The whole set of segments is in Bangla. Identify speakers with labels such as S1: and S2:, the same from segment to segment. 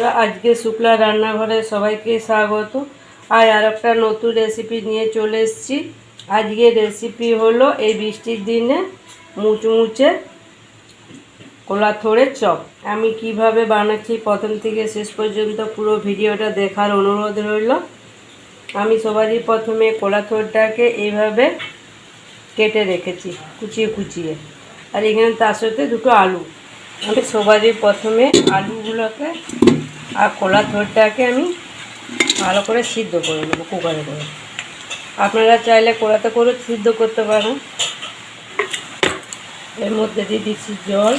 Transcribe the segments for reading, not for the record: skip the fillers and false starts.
S1: বন্ধুরা, আজকে শুক্লা রান্নাঘরে সবাইকে স্বাগত। আর একটা নতুন রেসিপি নিয়ে চলে এসেছি। আজকে রেসিপি হলো এই বৃষ্টির দিনে মুচমুচে কলা থোড়ের চপ। আমি কিভাবে বানাচ্ছি প্রথম থেকে শেষ পর্যন্ত পুরো ভিডিওটা দেখার অনুরোধ রইল। আমি সবারই প্রথমে কলা থোড়টাকে এইভাবে কেটে রেখেছি কুচিয়ে কুচিয়ে, আর এখানে তার সাথে দুটো আলু। আমি সবারই প্রথমে আলুগুলোকে আর কলা থোড়টাকে আমি ভালো করে সিদ্ধ করে নেবো কুকারে করে। আপনারা চাইলে কড়াতে করে সিদ্ধ করতে পারেন। এর মধ্যে দিয়ে দিচ্ছি জল,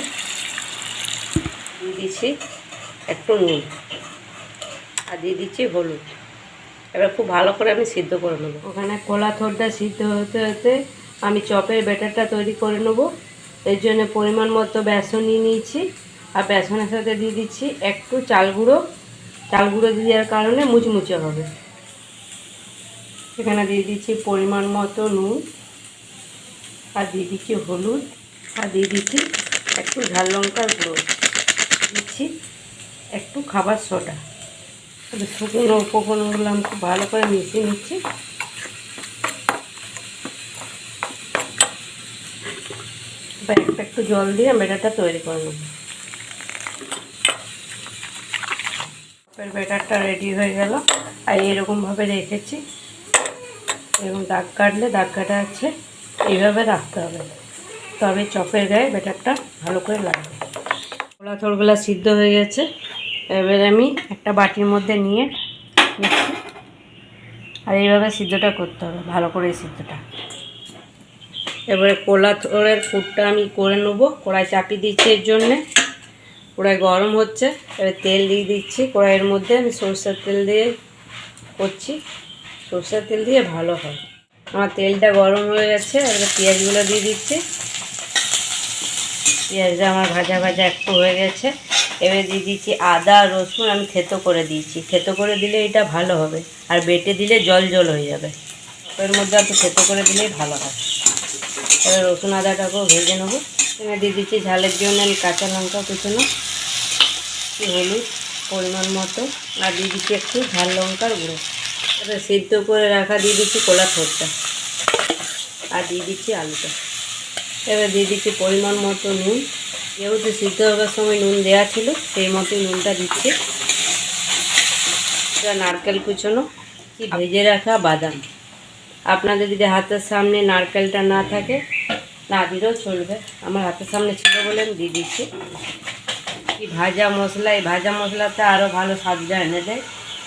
S1: দিয়ে দিচ্ছি একটু নুন, আর দিয়ে দিচ্ছি হলুদ। এবার খুব ভালো করে আমি সিদ্ধ করে নেবো। ওখানে কলা থোড়টা সিদ্ধ হতে হতে আমি চপের ব্যাটারটা তৈরি করে নেবো। এর জন্য পরিমাণ মতো বেসন নিয়ে নিয়েছি, আর বেসনের সাথে দিয়ে দিচ্ছি একটু চাল গুঁড়ো। চাল গুঁড়ো দেওয়ার কারণে মুচমুচে হবে। এখানে দিয়ে দিচ্ছি পরিমাণ মতো নুন, আর দিয়ে দিচ্ছি হলুদ, আর দিয়ে দিচ্ছি একটু ঝাল লঙ্কার গুঁড়ো, দিচ্ছি একটু খাবার সোডা। শুকনো উপকরণগুলো আমি খুব ভালো করে মিশিয়ে নিচ্ছি। একটু জল দিয়ে ব্যাটারটা তৈরি করে নেব। ব্যাটারটা রেডি হয়ে গেল। আর এরকমভাবে রেখেছি, এবং দাগ কাটলে দাগ কাটা আছে, এইভাবে রাখতে হবে, তবে চপের গায়ে ব্যাটারটা ভালো করে লাগবে। কলা থোড়গুলো সিদ্ধ হয়ে গেছে। এবার আমি একটা বাটির মধ্যে নিয়ে নিচ্ছি, আর এইভাবে সিদ্ধটা করতে হবে ভালো করে সিদ্ধটা। এবারে কলা থোড়ের পুরটা আমি করে নেবো। কড়াই চাপিয়ে দিচ্ছি, এর জন্যে কড়াই গরম হচ্ছে। এবার তেল দিয়ে দিচ্ছি কড়াইয়ের মধ্যে। আমি সরষের তেল দিয়ে করছি, সরষের তেল দিয়ে ভালো হয়। আমার তেলটা গরম হয়ে গেছে। এবার পেঁয়াজগুলো দিয়ে দিচ্ছি। পেঁয়াজটা আমার ভাজা ভাজা একটু হয়ে গেছে। এবার দিয়ে দিচ্ছি আদা রসুন। আমি থেতো করে দিয়েছি, থেতো করে দিলে এটা ভালো হবে, আর বেটে দিলে জল জল হয়ে যাবে। এর মধ্যে একটু থেতো করে দিলেই ভালো হয়। এবার রসুন আদাটাকেও ভেজে নেবো। এখানে দিয়ে দিচ্ছি ঝালের জন্য আমি কাঁচা লঙ্কা কুচনো, হলুদ পরিমাণ মতো, আর দিয়ে দিচ্ছি একটু ঝাল লঙ্কার গুঁড়ো। এবার সিদ্ধ করে রাখা দিয়ে দিচ্ছি কলা থোড়টা, আর দিয়ে দিচ্ছি আলুটা। এবার দিয়ে দিচ্ছি পরিমাণ মতো নুন। যেহেতু সিদ্ধ হওয়ার সময় নুন দেওয়া ছিল, সেই মতোই নুনটা দিচ্ছি। এটা নারকেল কুচনো, কি ভেজে রাখা বাদাম। আপনাদের যদি হাতের সামনে নারকেলটা না থাকে, না দিলেও চলবে। আমার হাতের সামনে ছিল বলে আমি দিয়ে দিচ্ছি। এই ভাজা মশলা, এই ভাজা মশলাটা আরও ভালো স্বাদটা এনে দেয়।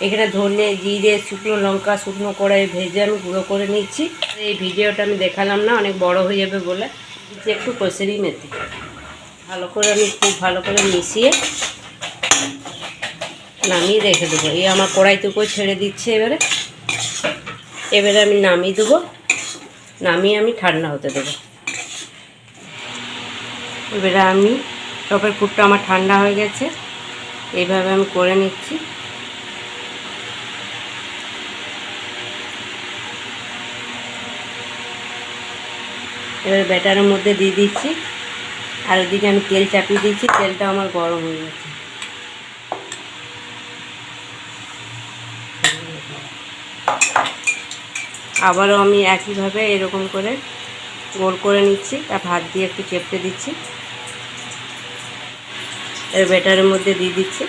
S1: এখানে ধনে জিরে শুকনো লঙ্কা শুকনো কড়াই ভেজে আমি গুঁড়ো করে নিচ্ছি। এই ভিডিওটা আমি দেখালাম না, অনেক বড় হয়ে যাবে বলে দিচ্ছি একটু কসুরি মেথি। ভালো করে আমি খুব ভালো করে মিশিয়ে নামিয়ে রেখে দেবো। এই আমার কড়াইটুকু ছেড়ে দিচ্ছে। এবারে আমি নামিয়ে দেবো। নামিয়ে আমি ঠান্ডা হতে দেবো। এবারে আমি চপের পুরটা আমার ঠান্ডা হয়ে গেছে, এইভাবে আমি করে নিচ্ছি। এবার ব্যাটারের মধ্যে দিয়ে দিচ্ছি, আর ওদিকে আমি তেল চাপিয়ে দিচ্ছি। তেলটা আমার গরম হয়ে গেছে। আবারও আমি একইভাবে এরকম করে গোল করে নিচ্ছি, আর ভাত দিয়ে একটু চেপটে দিচ্ছি। এর ব্যাটারের মধ্যে দিয়ে দিচ্ছি।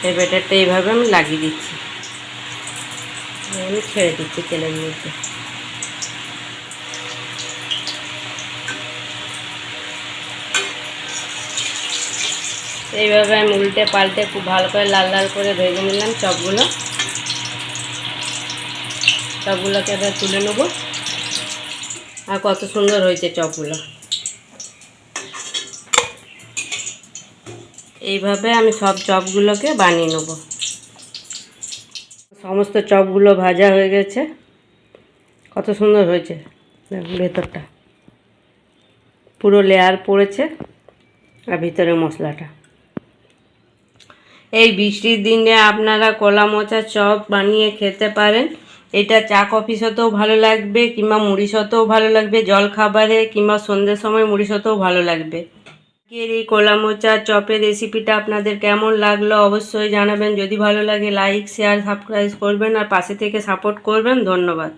S1: এই ব্যাটারটা এইভাবে আমি লাগিয়ে দিচ্ছি, আমি ছেড়ে দিচ্ছি তেলের মধ্যে। এইভাবে আমি উল্টে পাল্টে খুব ভালো করে লাল লাল করে ভেজে নিলাম চপগুলোকে এবার তুলে নেবো। আর কত সুন্দর হয়েছে চপগুলো। এইভাবে আমি সব চপগুলোকে বানিয়ে নেব। সমস্ত চপগুলো ভাজা হয়ে গেছে। কত সুন্দর হয়েছে, ভেতরটা পুরো লেয়ার পড়েছে, আর ভিতরে মশলাটা। এই বৃষ্টির দিনে আপনারা কলা মোচা চপ বানিয়ে খেতে পারেন। এটা চা কফি সাথেও ভালো লাগবে, কিংবা মুড়ি সাথেও ভালো লাগবে, জল খাবারে কিংবা সন্ধ্যের সময় মুড়ি সাথেও ভালো লাগবে। আজকের এই কলা মোচার চপের রেসিপিটা আপনাদের কেমন লাগলো অবশ্যই জানাবেন। যদি ভালো লাগে লাইক শেয়ার সাবস্ক্রাইব করবেন আর পাশে থেকে সাপোর্ট করবেন। ধন্যবাদ।